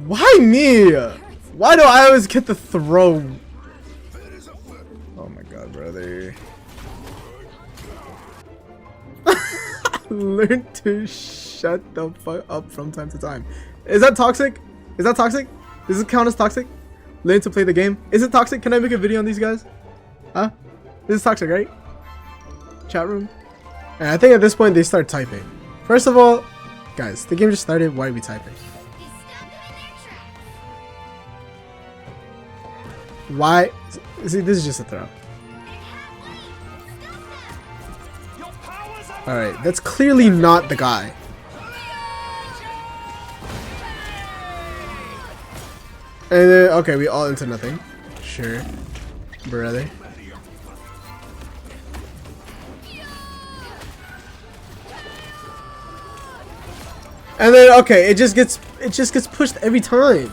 Why me? Why do I always get the throw? Oh my god, brother. Learn to shut the fuck up from time to time. Is that toxic? Is that toxic? Does it count as toxic? Learn to play the game. Is it toxic? Can I make a video on these guys? Huh? This is toxic, right? Chat room. And I think at this point they start typing. First of all, guys, the game just started. Why are we typing? Why? See, this is just a throw. Alright, that's clearly not the guy. And then, okay, we all into nothing. Sure. Brother. And then, okay, it just gets pushed every time.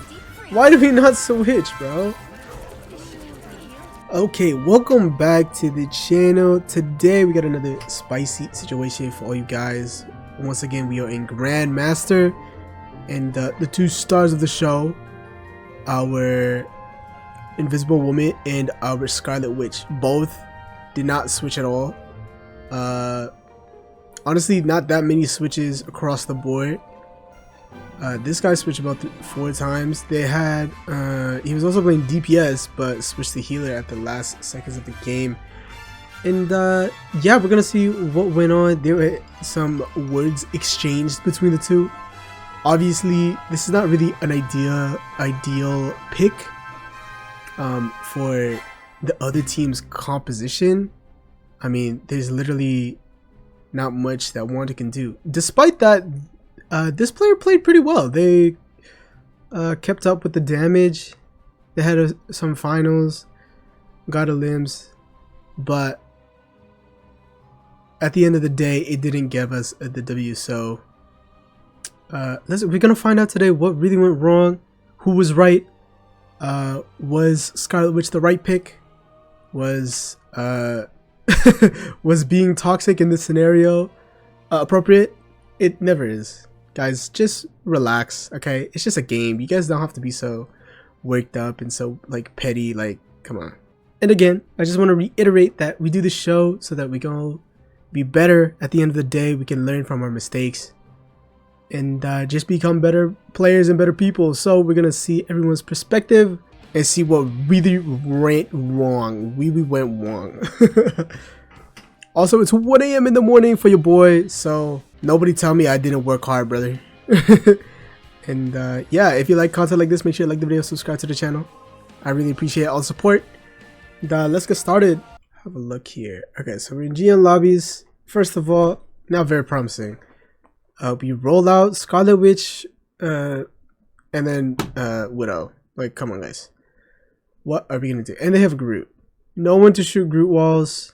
Why do we not switch, bro? Okay, welcome back to the channel. Today we got another spicy situation for all you guys. Once again, we are in Grandmaster, and the two stars of the show, our Invisible Woman and our Scarlet Witch, both did not switch at all. Honestly, not that many switches across the board. This guy switched about 4 times. They had he was also playing DPS but switched to healer at the last seconds of the game. And yeah, we're gonna see what went on. There were some words exchanged between the two. Obviously this is not really an ideal pick for the other team's composition. I mean, there's literally not much that Wanda can do. Despite that, this player played pretty well. They kept up with the damage. They had some finals, got a limbs, but at the end of the day, it didn't give us the W. So we're gonna find out today what really went wrong, who was right. Was Scarlet Witch the right pick? Was was being toxic in this scenario appropriate? It never is. Guys, just relax, okay? It's just a game. You guys don't have to be so worked up and so like petty, like, come on. And again, I just want to reiterate that we do this show so that we can be better at the end of the day. We can learn from our mistakes and just become better players and better people. So we're gonna see everyone's perspective and see what really went wrong. Went wrong. Also, it's 1 AM in the morning for your boy, so nobody tell me I didn't work hard, brother. And yeah, if you like content like this, make sure you like the video, subscribe to the channel. I really appreciate all the support. And, let's get started. Have a look here. Okay, so we're in GN lobbies. First of all, not very promising. We roll out Scarlet Witch, and then Widow. Like, come on, guys. What are we gonna do? And they have Groot. No one to shoot Groot walls.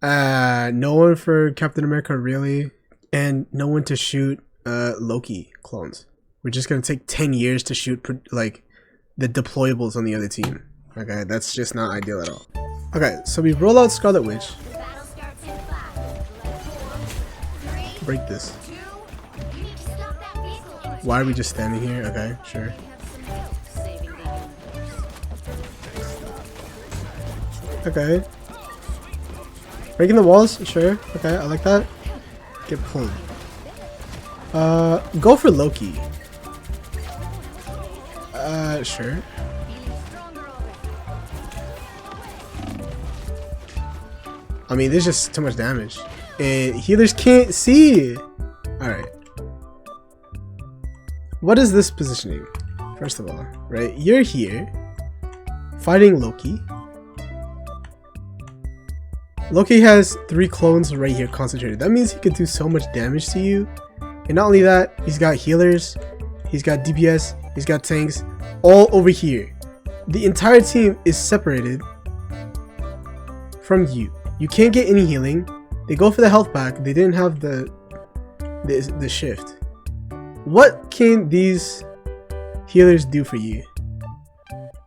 No one for Captain America, really, and no one to shoot Loki clones. We're just gonna take 10 years to shoot like the deployables on the other team. Okay, that's just not ideal at all. Okay, so we roll out Scarlet Witch. Break this. Why are we just standing here? Okay, sure. Okay. Breaking the walls, sure. Okay, I like that. Get pulled. Go for Loki. Sure. I mean, there's just too much damage. And healers can't see. Alright. What is this positioning? First of all, right? You're here fighting Loki. Loki has 3 clones right here concentrated. That means he could do so much damage to you. And not only that, he's got healers, he's got DPS, he's got tanks, all over here. The entire team is separated from you. You can't get any healing. They go for the health pack. They didn't have the shift. What can these healers do for you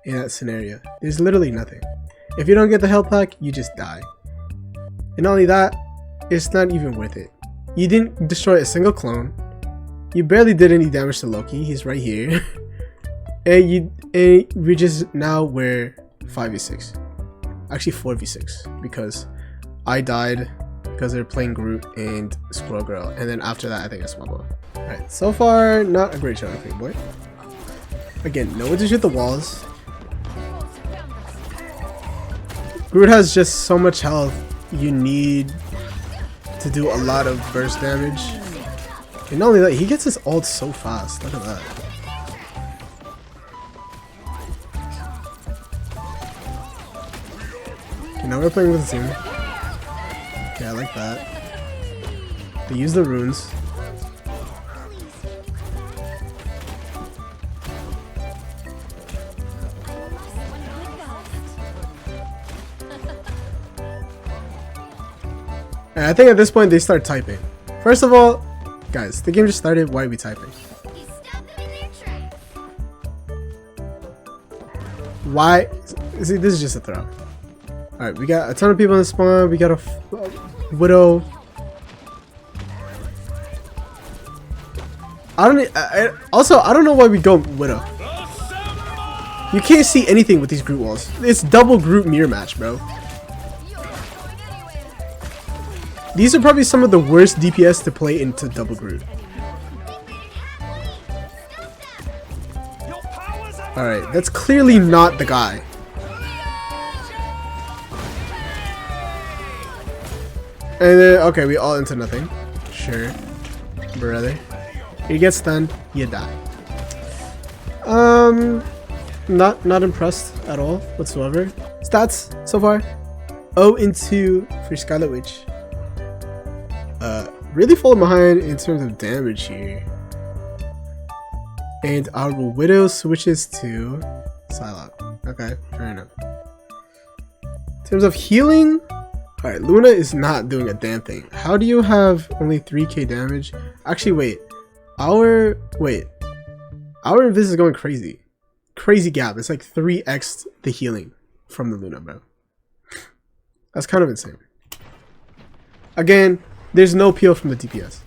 in that scenario? There's literally nothing. If you don't get the health pack, you just die. And not only that, it's not even worth it. You didn't destroy a single clone. You barely did any damage to Loki. He's right here. and we just now we're 5v6. Actually 4v6 because I died because they're playing Groot and Squirrel Girl, and then after that I think I Swabble. Alright, so far not a great shot, boy. Again, no one to shoot the walls. Groot has just so much health. You need to do a lot of burst damage. And not only that, he gets his ult so fast. Look at that. Okay, now we're playing with a team. Okay, I like that. They use the runes. And I think at this point they start typing. First of all, guys, the game just started. Why are we typing? Why? See, this is just a throw. Alright, we got a ton of people in the spawn. We got a Widow. I don't know why we go Widow. You can't see anything with these Groot walls. It's double Groot mirror match, bro. These are probably some of the worst DPS to play into double Groot. Alright, that's clearly not the guy. And then, okay, we all into nothing. Sure. Brother. You get stunned, you die. Not impressed at all, whatsoever. Stats, so far. 0-2 for Scarlet Witch. Really falling behind in terms of damage here. And our Widow switches to Psylocke. Okay, fair enough. In terms of healing, alright, Luna is not doing a damn thing. How do you have only 3k damage? Actually, wait. Our Invis is going crazy. Crazy gap. It's like 3x the healing from the Luna, bro. That's kind of insane. Again, there's no peel from the DPS.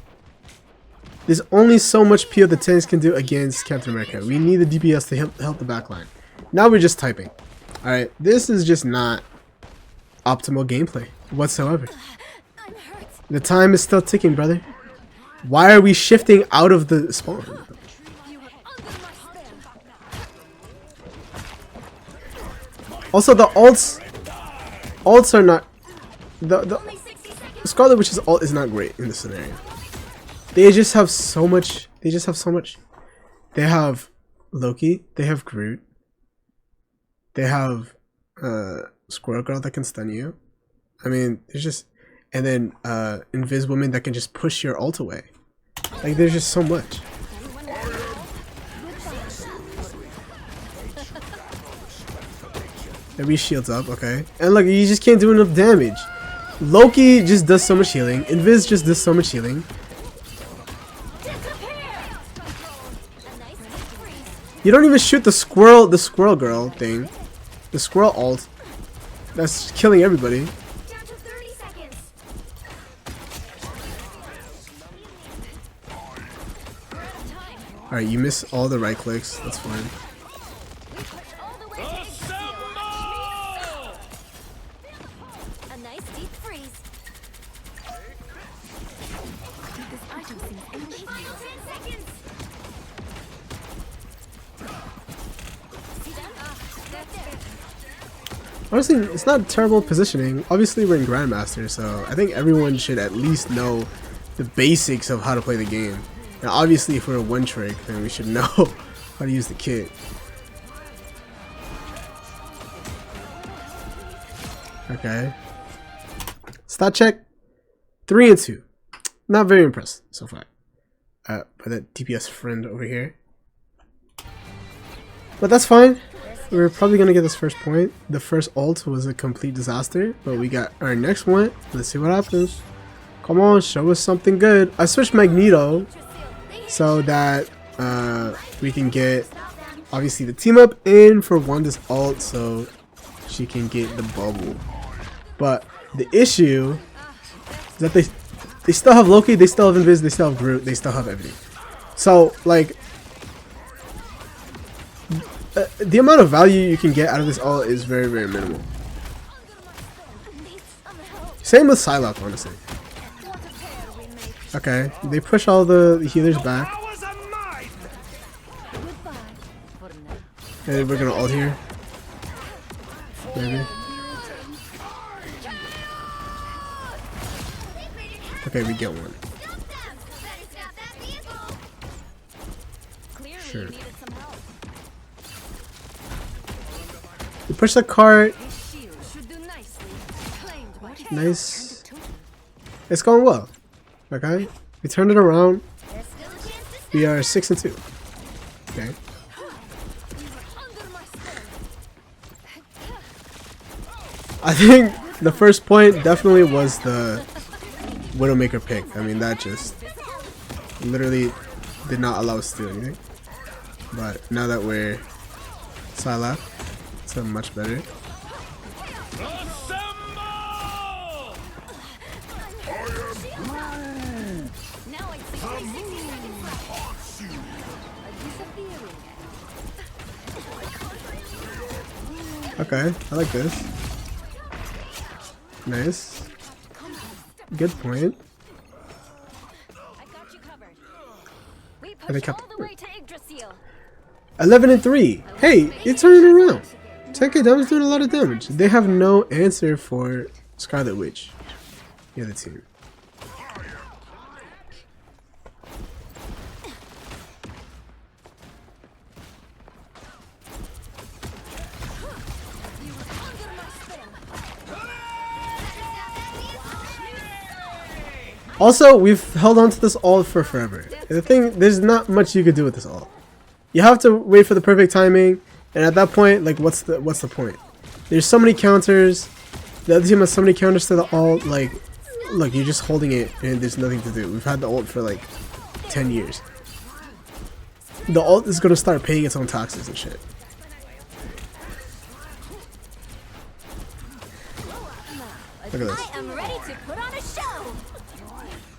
There's only so much peel the tanks can do against Captain America. We need the DPS to help the backline. Now we're just typing. Alright, this is just not optimal gameplay whatsoever. The time is still ticking, brother. Why are we shifting out of the spawn? Also, the ults are not the Scarlet Witch's ult is not great in this scenario. They just have so much. They have Loki. They have Groot. They have Squirrel Girl that can stun you. I mean, there's just, and then Invis Woman that can just push your ult away. Like, there's just so much. Maybe shields up, okay. And look, you just can't do enough damage. Loki just does so much healing. Invis just does so much healing. You don't even shoot the squirrel girl thing. The squirrel ult. That's killing everybody. Alright, you miss all the right clicks. That's fine. Honestly, it's not terrible positioning. Obviously, we're in Grandmaster, so I think everyone should at least know the basics of how to play the game. Now, obviously, if we're a one trick, then we should know how to use the kit. Okay. Stat check. 3-2. Not very impressed so far. By that DPS friend over here. But that's fine. We're probably gonna get this first point. The first ult was a complete disaster, but we got our next one. Let's see what happens. Come on, show us something good. I switched Magneto so that we can get obviously the team up in for Wanda's ult so she can get the bubble. But the issue is that they still have Loki, they still have Invis, they still have Groot, they still have everything. So like the amount of value you can get out of this ult is very, very minimal. Same with Psylocke, honestly. Okay, they push all the healers back. And we're gonna ult here. Maybe. Okay, we get one. Sure. We push the cart. Nice. It's going well. Okay. We turned it around. We are 6-2. Okay. I think the first point definitely was the Widowmaker pick. I mean, that just literally did not allow us to do anything. But now that we're Psylocke, it's much better. Okay, I like this. Nice. Good point. And they kept 11-3. Hey, it's turning around. 10k damage doing a lot of damage. They have no answer for Scarlet Witch. The other team. Also, we've held on to this ult for forever. The thing, there's not much you could do with this ult. You have to wait for the perfect timing, and at that point, like, what's the point? There's so many counters. The other team has so many counters to the ult. Like, look, you're just holding it, and there's nothing to do. We've had the ult for like 10 years. The ult is gonna start paying its own taxes and shit. Look at this.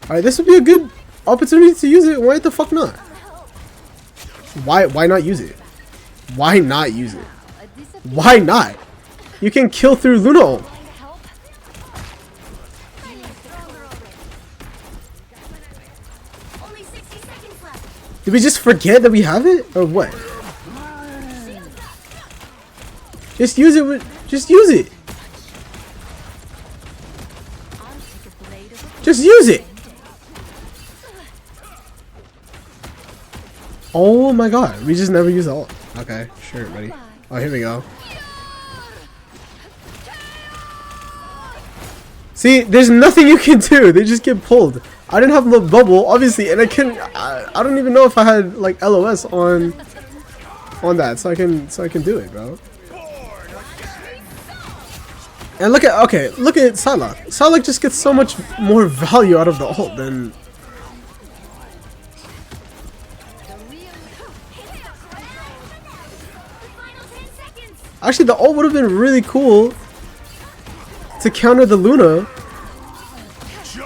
Alright, this would be a good opportunity to use it. Why the fuck not? Why not use it? Why not use it? Why not? You can kill through Luna ult. Did we just forget that we have it? Or what? Just use it with, just use it. Just use it. Oh my god, we just never use the ult. Okay, sure, buddy. Oh, here we go. See, there's nothing you can do. They just get pulled. I didn't have the bubble, obviously, and I don't even know if I had like LOS on that, so I can do it, bro. And look at Psylocke. Psylocke just gets so much more value out of the ult than. Actually, the ult would have been really cool to counter the Luna,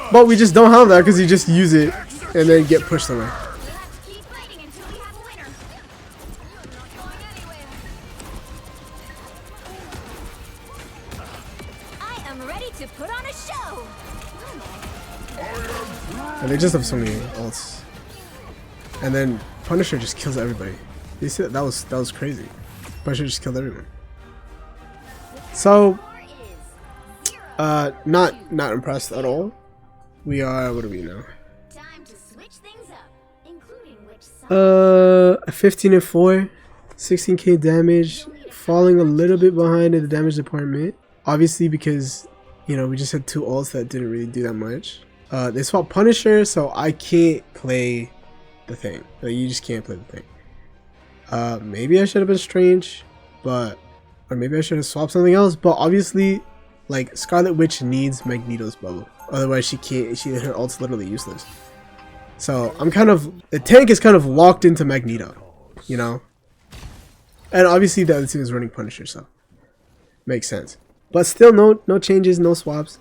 but we just don't have that because you just use it and then get pushed away. And they just have so many ults, and then Punisher just kills everybody. You see that was crazy. Punisher just killed everyone. So, not impressed at all. We are, what are we now? 15-4, 16k damage, falling a little bit behind in the damage department. Obviously because, you know, we just had two ults that didn't really do that much. They swapped Punisher, so I can't play the thing. Like, you just can't play the thing. Maybe I should have been Strange, but, or maybe I should have swapped something else, but obviously, like, Scarlet Witch needs Magneto's bubble. Otherwise her ult's literally useless. So I'm kind of, the tank is kind of locked into Magneto, you know? And obviously the other team is running Punisher, so makes sense. But still no changes, no swaps.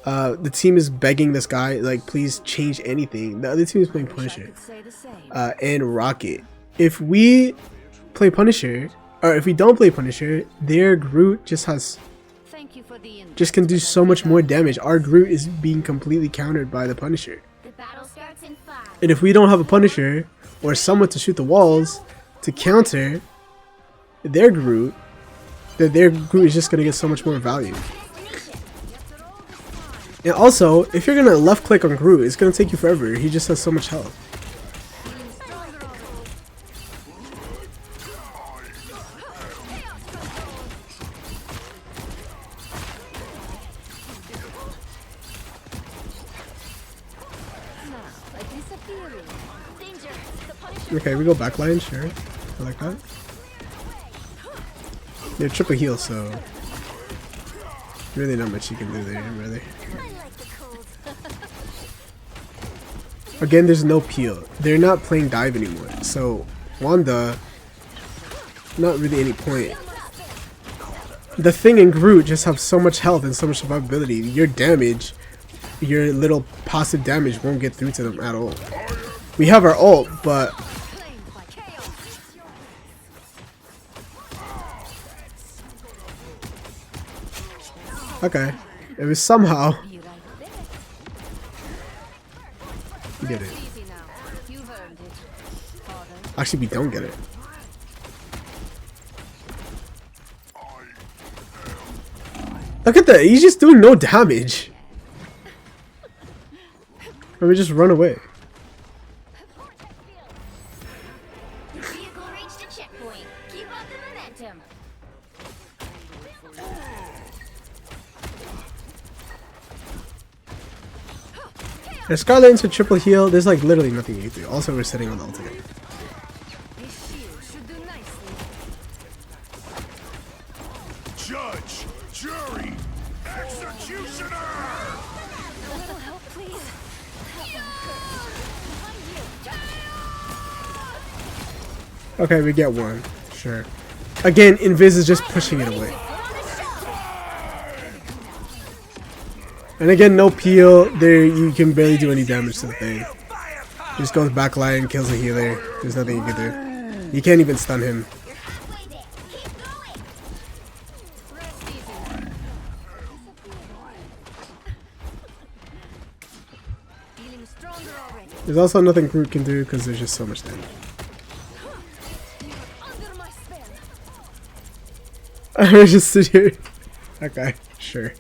The team is begging this guy, like, please change anything. The other team is playing Punisher and Rocket. If we play Punisher, or if we don't play Punisher, their Groot just can do so much more damage. Our Groot is being completely countered by the Punisher. And if we don't have a Punisher or someone to shoot the walls to counter their Groot, then their Groot is just gonna get so much more value. And also, if you're gonna left click on Groot, it's gonna take you forever. He just has so much health. Okay, we go backline, sure. I like that. They're triple heal, so really not much you can do there, really. Again, there's no peel. They're not playing dive anymore, so Wanda, not really any point. The Thing and Groot just have so much health and so much survivability. Your damage, your little passive damage won't get through to them at all. We have our ult, but okay, it was somehow. We get it. Actually, we don't get it. Look at that, he's just doing no damage. Or we just run away. If Scarlet into triple heal, there's like literally nothing you can do. Also, we're sitting on the ult again. Judge, jury, executioner. Help, please. Okay, we get one. Sure. Again, Invis is just pushing it away. And again, no peel. There, you can barely do any damage to the Thing. Just goes backline, kills the healer. There's nothing you can do. You can't even stun him. There's also nothing Groot can do because there's just so much damage. I just sit here. Okay, sure.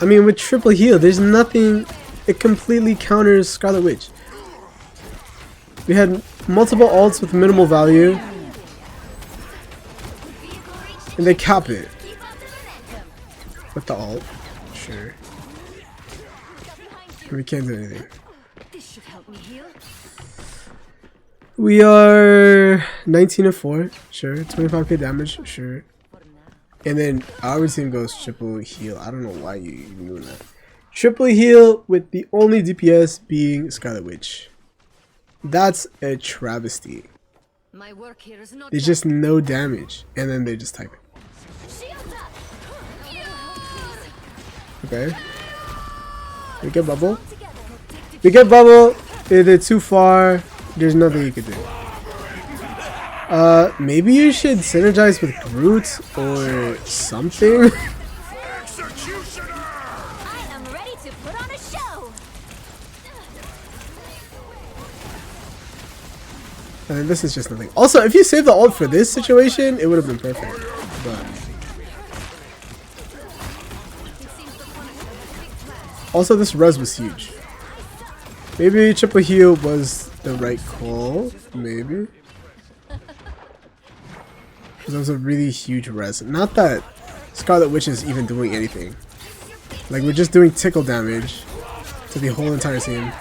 I mean, with triple heal, there's nothing. It completely counters Scarlet Witch. We had multiple ults with minimal value, and they cap it with the ult. Sure. We can't do anything. We are 19 of 4. Sure. 25k damage. Sure. And then our team goes triple heal. I don't know why you even doing that. Triple heal with the only DPS being Scarlet Witch. That's a travesty. There's just no damage. And then they just type it. Okay. We get bubble. We get bubble. If they're too far, there's nothing you can do. Maybe you should synergize with Groot or something. I am ready to put on a show. And this is just nothing. Also, if you save the ult for this situation, it would have been perfect. But also, this res was huge. Maybe triple heal was the right call. Maybe. That was a really huge res. Not that Scarlet Witch is even doing anything. Like, we're just doing tickle damage to the whole entire team.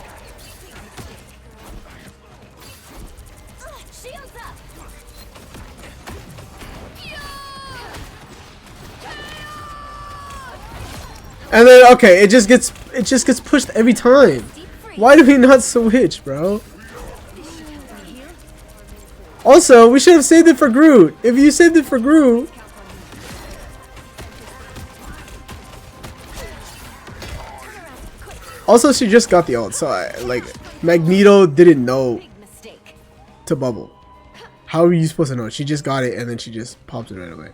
And then okay, it just gets pushed every time. Why do we not switch, bro? Also, we should have saved it for Groot. If you saved it for Groot. Also, she just got the ult, so like Magneto didn't know Big mistake. to bubble. How are you supposed to know? She just got it and then she just popped it right away.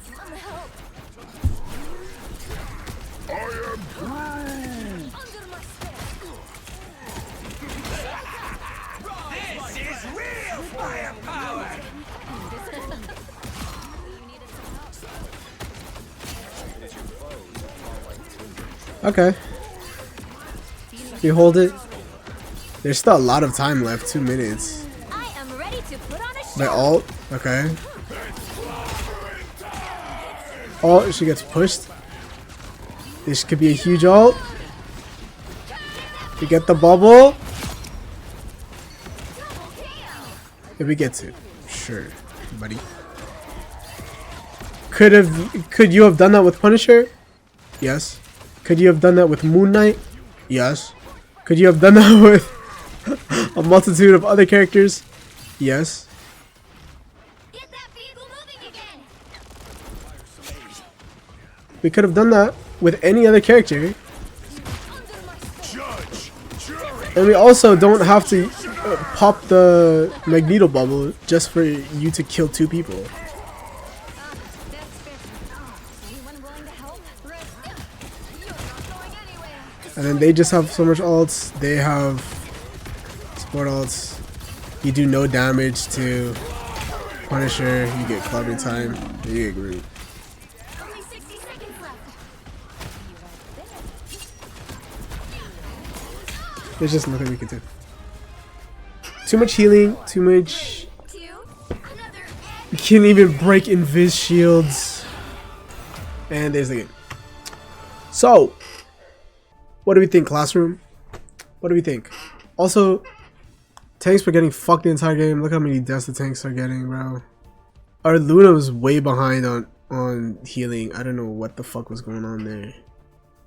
Some help. I am Groot. Under my spell. This is real firepower. Okay. You hold it. There's still a lot of time left. 2 minutes. I am ready to put on a show. My ult. Okay. Oh, she gets pushed. This could be a huge ult. We get the bubble. If we get to. Sure, buddy. Could you have done that with Punisher? Yes. Could you have done that with Moon Knight? Yes. Could you have done that with a multitude of other characters? Yes. Get that vehicle moving again. We could have done that with any other character. Under my spell. Judge, jury, And we also don't have to pop the Magneto bubble just for you to kill 2 people. That's fair. Anyone willing to help? You're not going anywhere. And then they just have so much ults. They have support ults. You do no damage to Punisher. You get clubbing time. You get Groot. Only 60 seconds left. There's just nothing we can do. Too much healing. Too much. Two. Another. You can't even break invis shields. And there's the game. So, what do we think, Classroom? What do we think? Also, tanks were getting fucked the entire game. Look how many deaths the tanks are getting, bro. Our Luna was way behind on healing. I don't know what the fuck was going on there.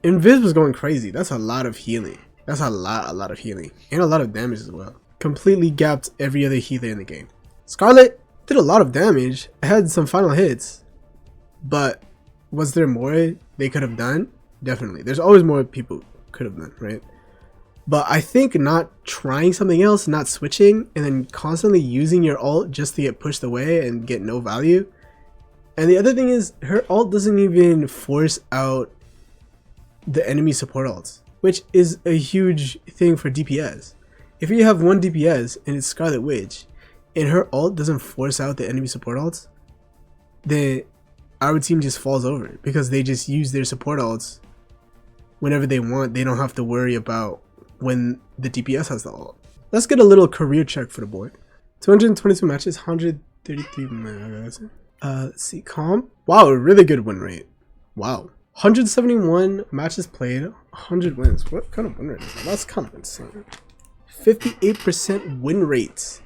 Invis was going crazy. That's a lot of healing. That's a lot of healing. And a lot of damage as well. Completely gapped every other healer in the game. Scarlet did a lot of damage. Had some final hits. But was there more they could have done? Definitely. There's always more people could have done, right? But I think not trying something else, not switching, and then constantly using your ult just to get pushed away and get no value. And the other thing is, her ult doesn't even force out the enemy support ults, which is a huge thing for DPS. If you have one DPS and it's Scarlet Witch, and her ult doesn't force out the enemy support ults, then our team just falls over because they just use their support ults whenever they want. They don't have to worry about when the DPS has the ult. Let's get a little career check for the boy. 222 matches, 133 minutes. Let's see, calm. Wow, a really good win rate. Wow. 171 matches played, 100 wins. What kind of win rate is that? That's kind of insane. 58% win rate.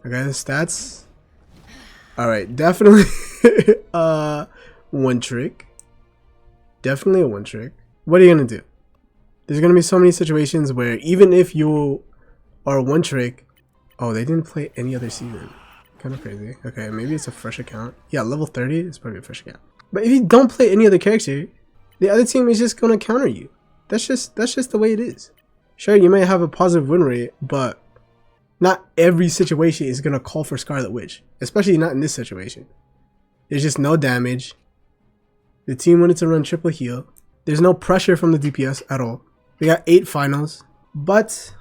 Okay, the stats. Alright, definitely one trick. Definitely a one trick. What are you gonna do? There's gonna be so many situations where even if you are one trick, oh, they didn't play any other season. Kind of crazy. Okay, maybe it's a fresh account. Yeah, level 30 is probably a fresh account. But if you don't play any other character, the other team is just gonna counter you. That's just the way it is. Sure, you may have a positive win rate, but not every situation is gonna call for Scarlet Witch, especially not in this situation. There's just no damage. The team wanted to run triple heal. There's no pressure from the DPS at all. We got 8 finals. But,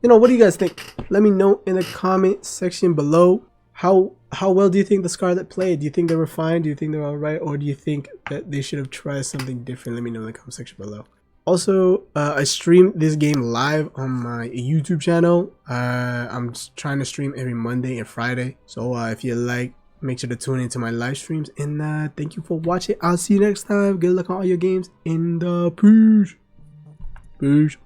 you know, what do you guys think? Let me know in the comment section below. How well do you think the Scarlet played? Do you think they were fine? Do you think they were alright? Or do you think that they should have tried something different? Let me know in the comment section below. Also, I stream this game live on my YouTube channel. I'm trying to stream every Monday and Friday. So if you like, make sure to tune into my live streams. And thank you for watching. I'll see you next time. Good luck on all your games. In the peace. Peace.